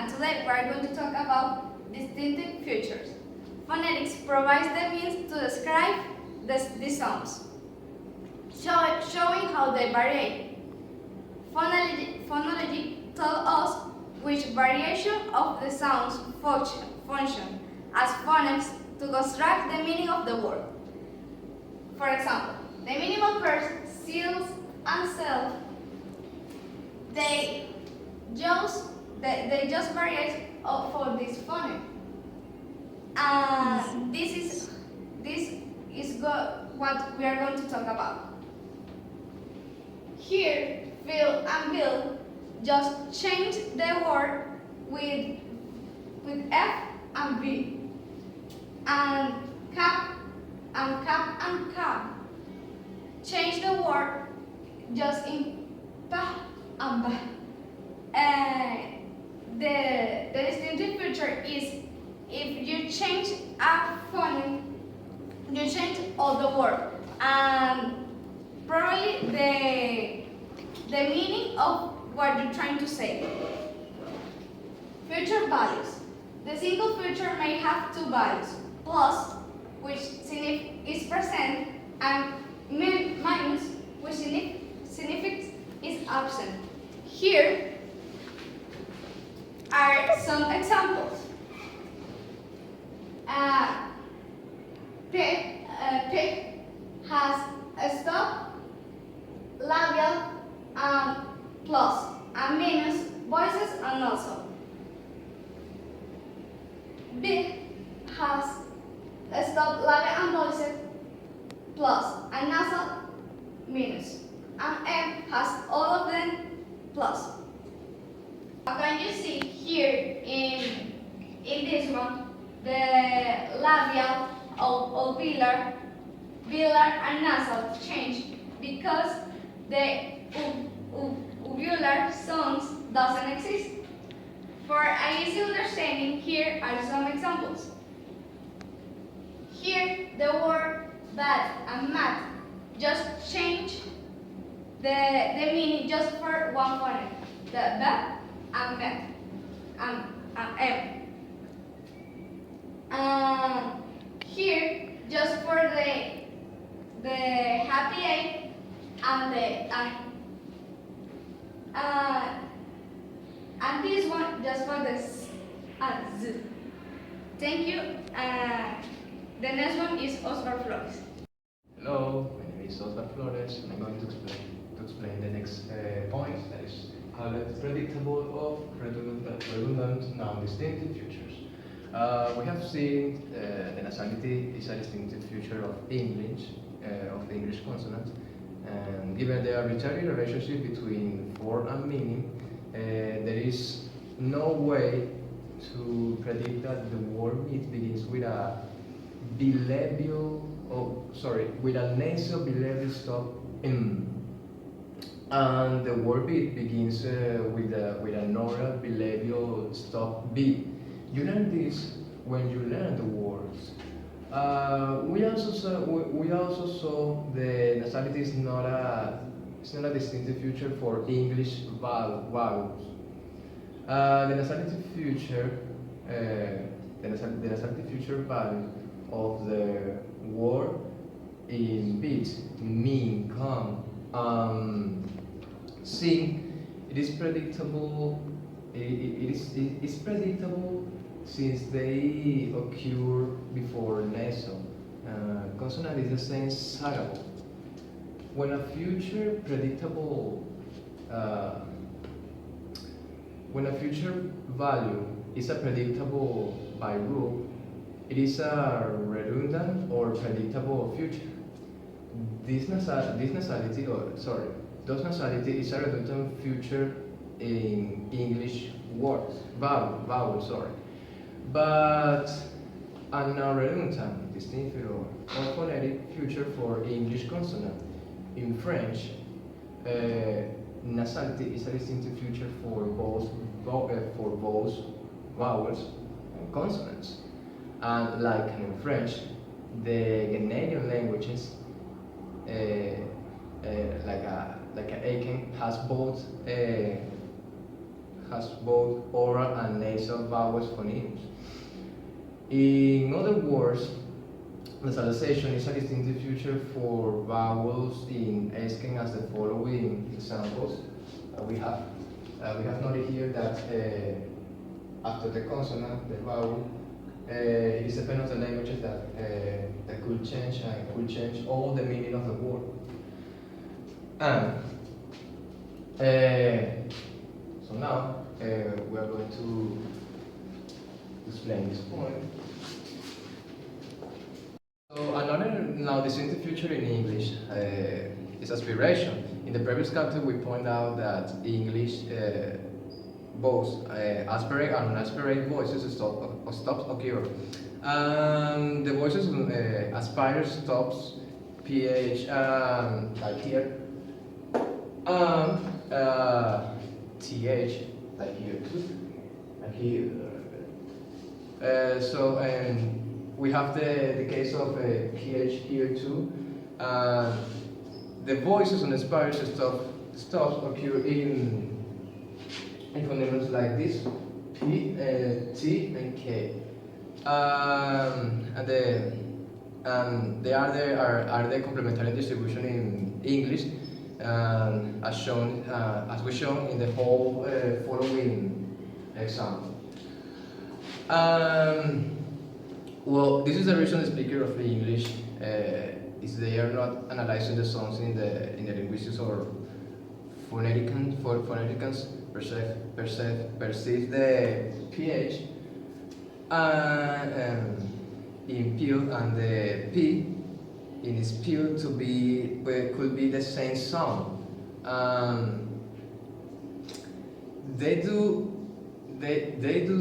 and today we are going to talk about distinctive features. Phonetics provides the means to describe the sounds, showing how they vary. Phonology tells us which variation of the sounds function as phonemes to construct the meaning of the word. For example, the minimal pairs seals and self, they just vary for this phoneme. And this is what we are going to talk about. Here, Phil and Bill just change the word with F and B, and cap and cap change the word just in pa and ba. The distinctive feature is if you change a phoneme, you change all the word, and probably the meaning of what you're trying to say. Future values. The single future may have two values, plus, which is present, and minus, which signifies is absent. Here are some examples. Pig has a stop, labial, and plus, and minus, voices, and also. Big has a stop, labial, and voices, plus, and nasal, minus. And M has all of them, plus. Can you see here in this one, the labial, alveolar, and nasal change because the uvular sounds doesn't exist. For an easy understanding, here are some examples. Here, the word bad and mad just change the meaning just for one phoneme, the bad and mad and M. Here, just for the happy A and the I. And this one just for the S and Z. Thank you. The next one is Oscar Flores. Hello, my name is Oscar Flores, and I'm going to explain the next point, that is how predictable of redundant non-distinctive features. We have seen the nasality is a distinctive feature of English, of the English consonant, and given the arbitrary relationship between form and meaning, there is no way to predict that the word meat begins with a with a nasal bilabial stop in, and the word beat begins with an oral bilabial stop b. You learn this when you learn the words. We also saw the nasality is not a distinctive feature for English vowels. The nasality feature value of the word in beats, mean, come, sing, it is predictable. It is predictable since they occur before nasal. Consonant is the same syllable. When a future value is a predictable by rule, it is a redundant or predictable future. Those nasality is a redundant future in English words, vowels, but a non-redundant distinctive or phonetic future for English consonant. In French, nasality is a distinctive feature for both vowels and consonants. And like in French, the Canadian languages, like a Akan has has both oral and nasal vowels phonemes. In other words, nasalization is a distinctive feature for vowels in Esken as the following examples we have. We have noted here that after the consonant, the vowel, it is a pen of the languages that could change all the meaning of the word. And so now we are going to explain this point. So another now distinctive feature in English is aspiration. In the previous chapter, we point out that English both aspirate and unaspirate voices stops occur. The voices aspire stops ph like here, th like here too, like here. So we have the case of ph here too. The voices on the aspirate stops occur in phonemes like this, P, T, and K. And they are the complementary distribution in English, as we shown in the whole following example. Well, this is the reason the speaker of the English is they are not analyzing the sounds in the linguistics or phoneticans perceive the ph in pure and the p in its pure to be could be the same sound. They do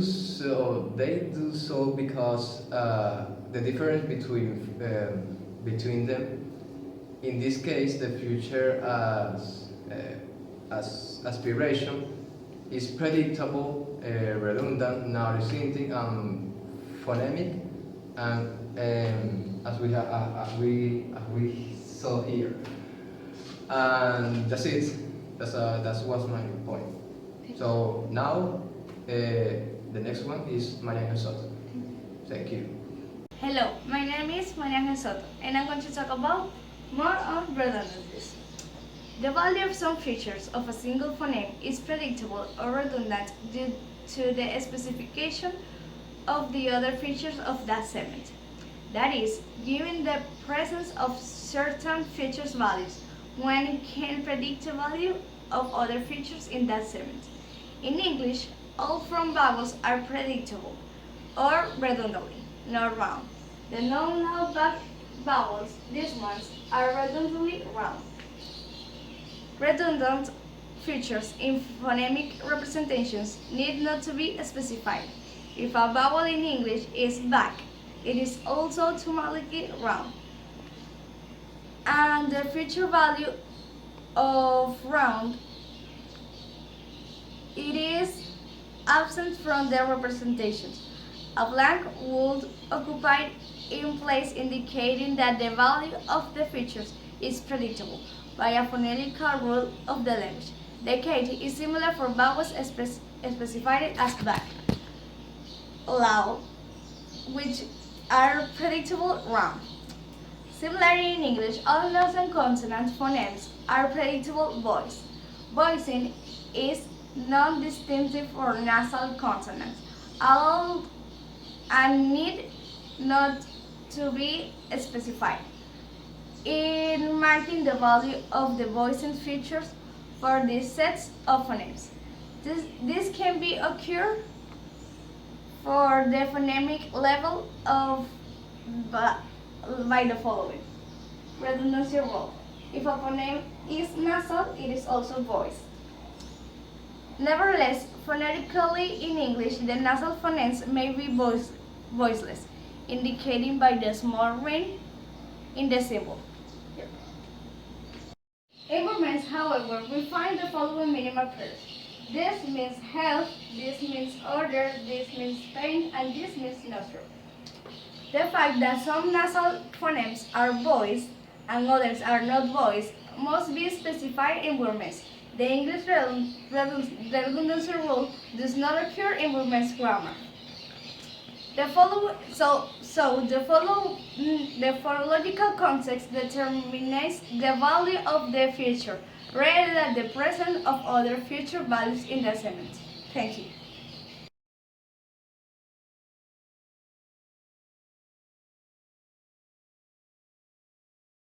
so because the difference between them, in this case, the future as aspiration is predictable, redundant, non-distinct, and phonemic, and as we saw here. And that's it. That was my point. So now the next one is Maria Ángel Soto. Thank you. Hello, my name is Maria Ángel Soto, and I'm going to talk about more on redundancies. The value of some features of a single phoneme is predictable or redundant due to the specification of the other features of that segment. That is, given the presence of certain features values, one can predict the value of other features in that segment. In English, all front vowels are predictable or redundantly, not round. The non-loud back vowels, these ones, are redundantly round. Redundant features in phonemic representations need not to be specified. If a vowel in English is back, it is also automatically round. And the feature value of round, it is absent from the representations. A blank would occupy in place, indicating that the value of the features is predictable by a phonetical rule of the language. The case is similar for vowels specified as back, loud, which are predictable round. Similarly, in English, all nasal consonant phonemes are predictable voice. Voicing is non-distinctive for nasal consonants, all and need not to be specified in marking the value of the voicing features for these sets of phonemes. This can be occur for the phonemic level of by the following. Redundancy rule. If a phoneme is nasal, it is also voiced. Nevertheless, phonetically in English, the nasal phonemes may be voiceless, indicating by the small ring in the symbol. In movements, however, we find the following minimal pairs. This means health, this means order, this means pain, and this means neutral. The fact that some nasal phonemes are voiced and others are not voiced must be specified in Burmese. The English redundancy rule does not occur in Burmese grammar. The phonological context determines the value of the future rather than the present of other future values in the sentence. Thank you.